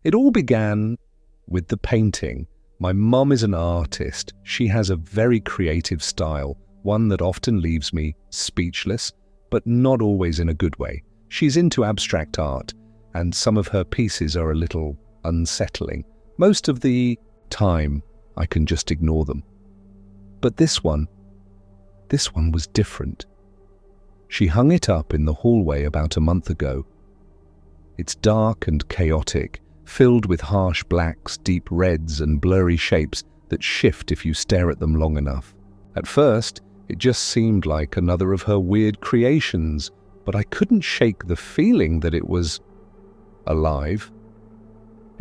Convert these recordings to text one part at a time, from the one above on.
It all began with the painting. My mum is an artist. She has a very creative style, one that often leaves me speechless, but not always in a good way. She's into abstract art, and some of her pieces are a little unsettling. Most of the time, I can just ignore them. But this one was different. She hung it up in the hallway about a month ago. It's dark and chaotic, filled with harsh blacks, deep reds, and blurry shapes that shift if you stare at them long enough. At first, it just seemed like another of her weird creations, but I couldn't shake the feeling that it was alive.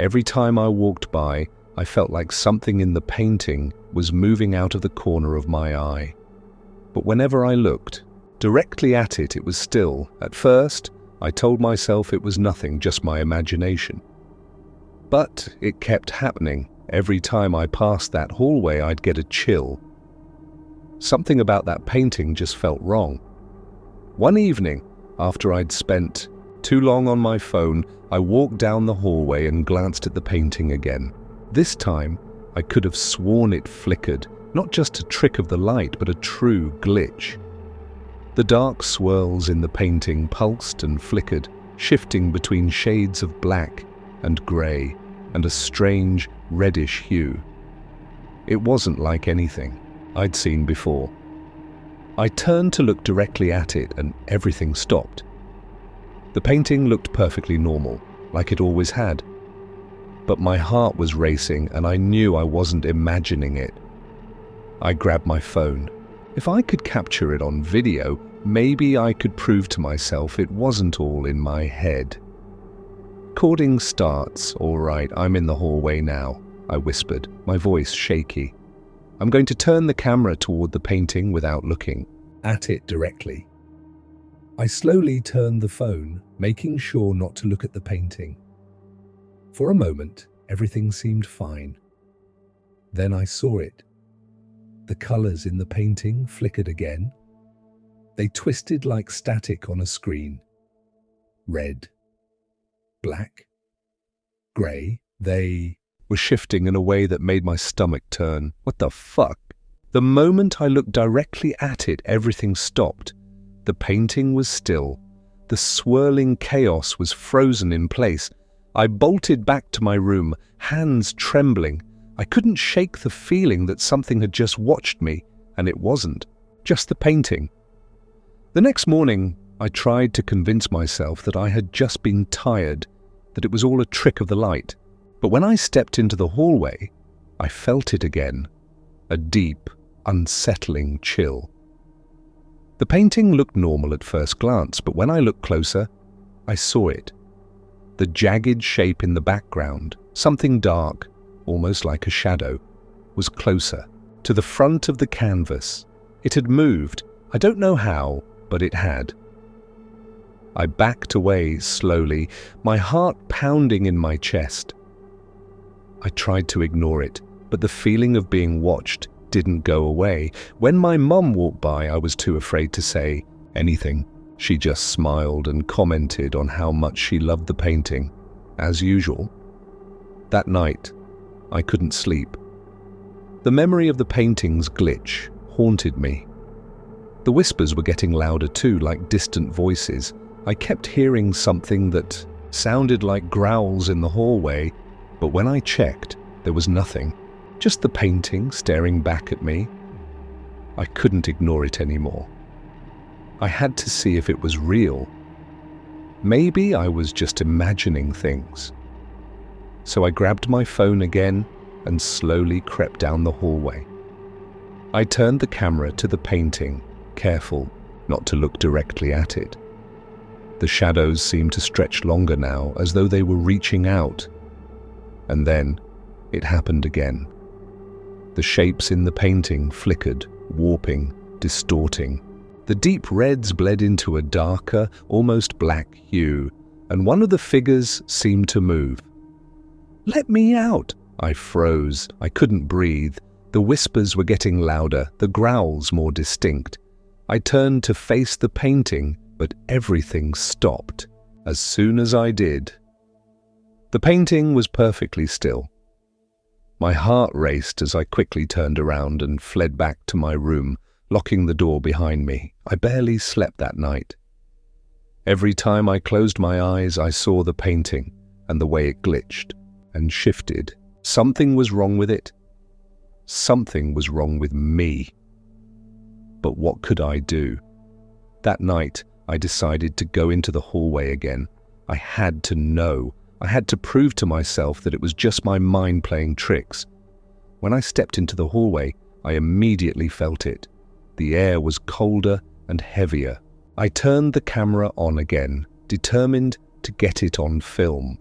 Every time I walked by, I felt like something in the painting was moving out of the corner of my eye. But whenever I looked directly at it, it was still. At first, I told myself it was nothing, just my imagination. But it kept happening. Every time I passed that hallway, I'd get a chill. Something about that painting just felt wrong. One evening, after I'd spent too long on my phone, I walked down the hallway and glanced at the painting again. This time, I could have sworn it flickered, not just a trick of the light, but a true glitch. The dark swirls in the painting pulsed and flickered, shifting between shades of black and grey and a strange reddish hue. It wasn't like anything I'd seen before. I turned to look directly at it and everything stopped. The painting looked perfectly normal, like it always had. But my heart was racing and I knew I wasn't imagining it. I grabbed my phone. If I could capture it on video, maybe I could prove to myself it wasn't all in my head. Recording starts. All right, I'm in the hallway now, I whispered, my voice shaky. I'm going to turn the camera toward the painting without looking at it directly. I slowly turned the phone, making sure not to look at the painting. For a moment, everything seemed fine. Then I saw it. The colors in the painting flickered again. They twisted like static on a screen. Red, black, grey. They were shifting in a way that made my stomach turn. What the fuck? The moment I looked directly at it, everything stopped. The painting was still. The swirling chaos was frozen in place. I bolted back to my room, hands trembling. I couldn't shake the feeling that something had just watched me, and it wasn't. Just the painting. The next morning, I tried to convince myself that I had just been tired, that it was all a trick of the light. But when I stepped into the hallway, I felt it again. A deep, unsettling chill. The painting looked normal at first glance, but when I looked closer, I saw it. The jagged shape in the background, something dark, almost like a shadow, was closer, to the front of the canvas. It had moved. I don't know how, but it had. I backed away slowly, my heart pounding in my chest. I tried to ignore it, but the feeling of being watched didn't go away. When my mum walked by, I was too afraid to say anything. She just smiled and commented on how much she loved the painting, as usual. That night, I couldn't sleep. The memory of the painting's glitch haunted me. The whispers were getting louder too, like distant voices. I kept hearing something that sounded like growls in the hallway, but when I checked, there was nothing. Just the painting staring back at me. I couldn't ignore it anymore. I had to see if it was real. Maybe I was just imagining things. So I grabbed my phone again and slowly crept down the hallway. I turned the camera to the painting, careful not to look directly at it. The shadows seemed to stretch longer now, as though they were reaching out. And then it happened again. The shapes in the painting flickered, warping, distorting. The deep reds bled into a darker, almost black hue, and one of the figures seemed to move. "Let me out!" I froze. I couldn't breathe. The whispers were getting louder, the growls more distinct. I turned to face the painting, but everything stopped. As soon as I did, The painting was perfectly still. My heart raced as I quickly turned around and fled back to my room, locking the door behind me. I barely slept that night. Every time I closed my eyes, I saw the painting and the way it glitched and shifted. Something was wrong with it. Something was wrong with me. But what could I do? That night, I decided to go into the hallway again. I had to know. I had to prove to myself that it was just my mind playing tricks. When I stepped into the hallway, I immediately felt it. The air was colder and heavier. I turned the camera on again, determined to get it on film.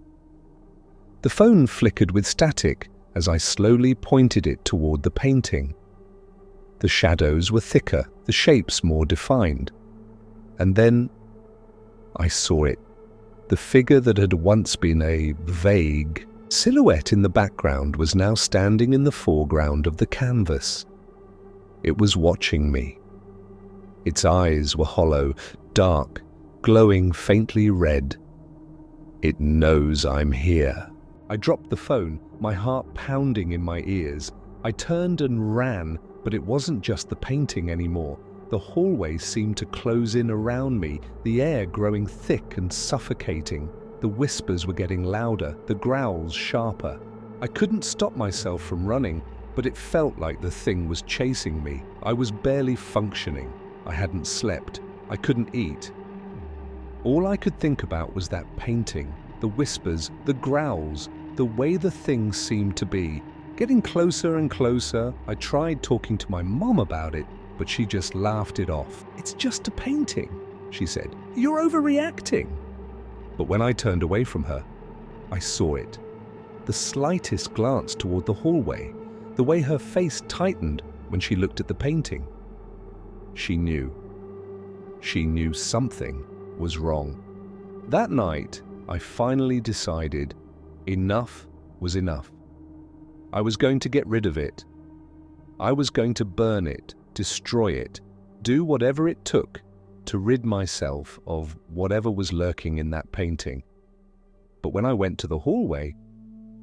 The phone flickered with static as I slowly pointed it toward the painting. The shadows were thicker, the shapes more defined. And then I saw it. The figure that had once been a vague silhouette in the background was now standing in the foreground of the canvas. It was watching me. Its eyes were hollow, dark, glowing faintly red. It knows I'm here. I dropped the phone, my heart pounding in my ears. I turned and ran, but it wasn't just the painting anymore. The hallway seemed to close in around me, the air growing thick and suffocating. The whispers were getting louder, the growls sharper. I couldn't stop myself from running, but it felt like the thing was chasing me. I was barely functioning. I hadn't slept. I couldn't eat. All I could think about was that painting, the whispers, the growls, the way the thing seemed to be. Getting closer and closer, I tried talking to my mom about it, but she just laughed it off. "It's just a painting," she said. "You're overreacting." But when I turned away from her, I saw it. The slightest glance toward the hallway, the way her face tightened when she looked at the painting. She knew. She knew something was wrong. That night, I finally decided enough was enough. I was going to get rid of it. I was going to burn it, destroy it, do whatever it took to rid myself of whatever was lurking in that painting. But when I went to the hallway,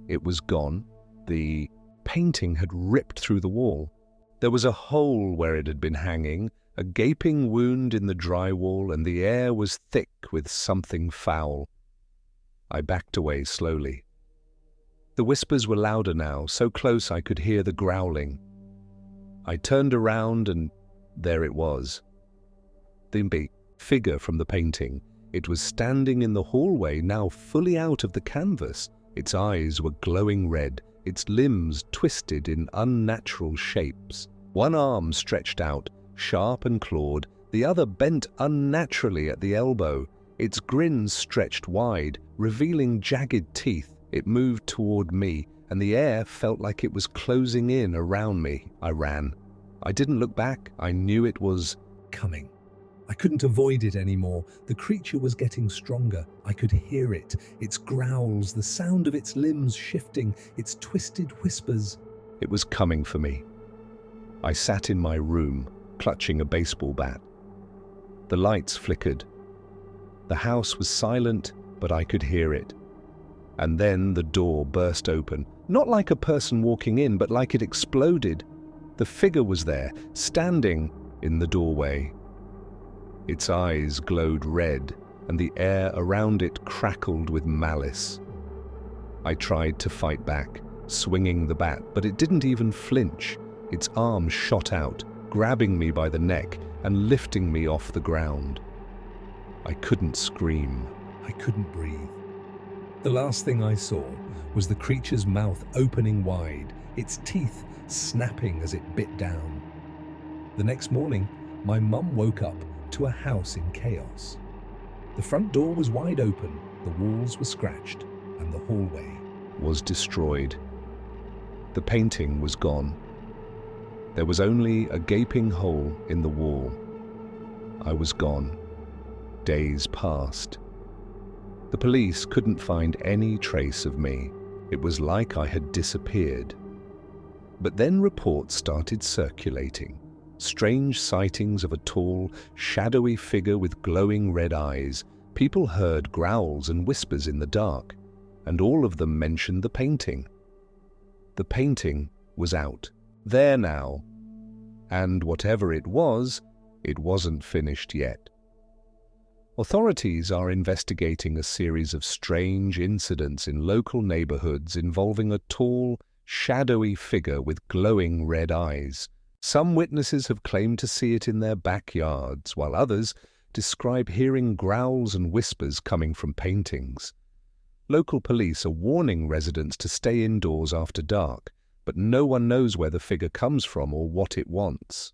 it was gone. The painting had ripped through the wall. There was a hole where it had been hanging, a gaping wound in the drywall, and the air was thick with something foul. I backed away slowly. The whispers were louder now, so close I could hear the growling. I turned around and there it was. The big figure from the painting. It was standing in the hallway, now fully out of the canvas. Its eyes were glowing red, its limbs twisted in unnatural shapes. One arm stretched out, sharp and clawed, the other bent unnaturally at the elbow. Its grin stretched wide, revealing jagged teeth. It moved toward me, and the air felt like it was closing in around me. I ran. I didn't look back. I knew it was coming. I couldn't avoid it anymore. The creature was getting stronger. I could hear it, its growls, the sound of its limbs shifting, its twisted whispers. It was coming for me. I sat in my room, clutching a baseball bat. The lights flickered. The house was silent, but I could hear it. And then the door burst open, not like a person walking in, but like it exploded. The figure was there, standing in the doorway. Its eyes glowed red, and the air around it crackled with malice. I tried to fight back, swinging the bat, but it didn't even flinch. Its arm shot out, grabbing me by the neck and lifting me off the ground. I couldn't scream. I couldn't breathe. The last thing I saw was the creature's mouth opening wide, its teeth snapping as it bit down. The next morning, my mum woke up to a house in chaos. The front door was wide open, the walls were scratched, and the hallway was destroyed. The painting was gone. There was only a gaping hole in the wall. I was gone. Days passed. The police couldn't find any trace of me. It was like I had disappeared. But then reports started circulating. Strange sightings of a tall, shadowy figure with glowing red eyes. People heard growls and whispers in the dark. and all of them mentioned the painting. The painting was out, there now, and whatever it wasn't finished yet. Authorities are investigating a series of strange incidents in local neighborhoods involving a tall, shadowy figure with glowing red eyes. Some witnesses have claimed to see it in their backyards, while others describe hearing growls and whispers coming from paintings. Local police are warning residents to stay indoors after dark, but no one knows where the figure comes from or what it wants.